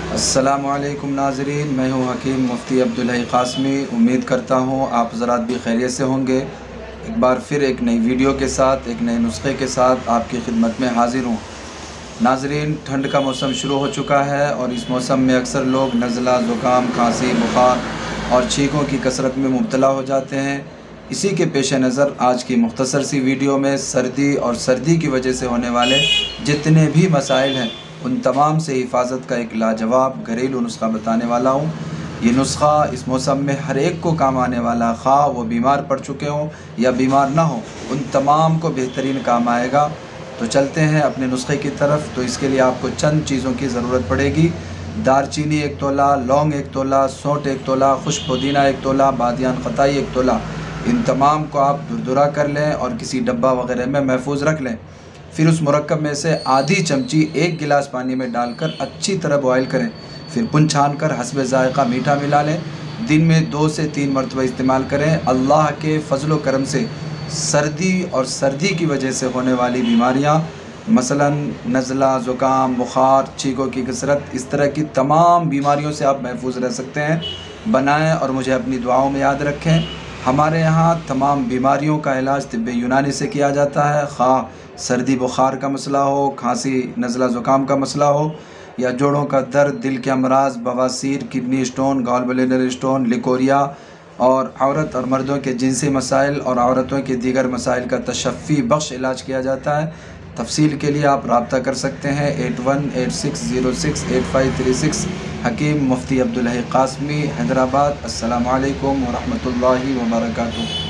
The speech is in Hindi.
अस्सलामुअलैकुम नाज़रीन, मैं हूँ हकीम मुफ्ती अब्दुल क़ास्मी। उम्मीद करता हूँ आप हज़रात भी खैरियत से होंगे। एक बार फिर एक नई वीडियो के साथ, एक नए नुस्खे के साथ आपकी खिदमत में हाज़िर हूँ। नाज़रीन, ठंड का मौसम शुरू हो चुका है और इस मौसम में अक्सर लोग नज़ला, ज़ुकाम, खांसी, बुखार और छींकों की कसरत में मुब्तला हो जाते हैं। इसी के पेश नज़र आज की मुख्तसर सी वीडियो में सर्दी और सर्दी की वजह से होने वाले जितने भी मसाइल हैं उन तमाम से हिफाजत का एक लाजवाब घरेलू नुस्खा बताने वाला हूँ। ये नुस्खा इस मौसम में हर एक को काम आने वाला, खा वो बीमार पड़ चुके हों या बीमार ना हो, उन तमाम को बेहतरीन काम आएगा। तो चलते हैं अपने नुस्खे की तरफ। तो इसके लिए आपको चंद चीज़ों की ज़रूरत पड़ेगी। दारचीनी 1 तोला, लौंग 1 तोला, सौंठ 1 तोला, खुश्क पुदीना 1 तोला, बादियान ख़ताई 1 तोला। इन तमाम को आप दुरदुरा कर लें और किसी डब्बा वगैरह में महफूज रख लें। फिर उस मुरक्कब में से आधी चमची 1 गिलास पानी में डालकर अच्छी तरह बॉयल करें। फिर पुन छान कर हस्बे ज़ायक़ा मीठा मिला लें। दिन में 2 से 3 मरतबा इस्तेमाल करें। अल्लाह के फ़ज़ल व करम से सर्दी और सर्दी की वजह से होने वाली बीमारियां, मसलन नज़ला, ज़ुकाम, बुखार, छींकों की कसरत, इस तरह की तमाम बीमारियों से आप महफूज रह सकते हैं। बनाएं और मुझे अपनी दुआओं में याद रखें। हमारे यहाँ तमाम बीमारियों का इलाज तिब्बे यूनानी से किया जाता है। खा सर्दी बुखार का मसला हो, खांसी, नज़ला, ज़ुकाम का मसला हो, या जोड़ों का दर्द, दिल के अमराज, बवासीर, kidney stone, gall bladder stone, leucorrhoea, और औरत और मर्दों के जिनसी मसाइल और औरतों के दीगर मसाइल का तशफ़ी बख्श इलाज किया जाता है। तफसील के लिए आप रब्ता कर सकते हैं 8186068536। हकीम मुफ्ती अब्दुल क़ास्मी, हैदराबाद। अस्सलामु अलैकुम व रहमतुल्लाहि व बरकातुहू।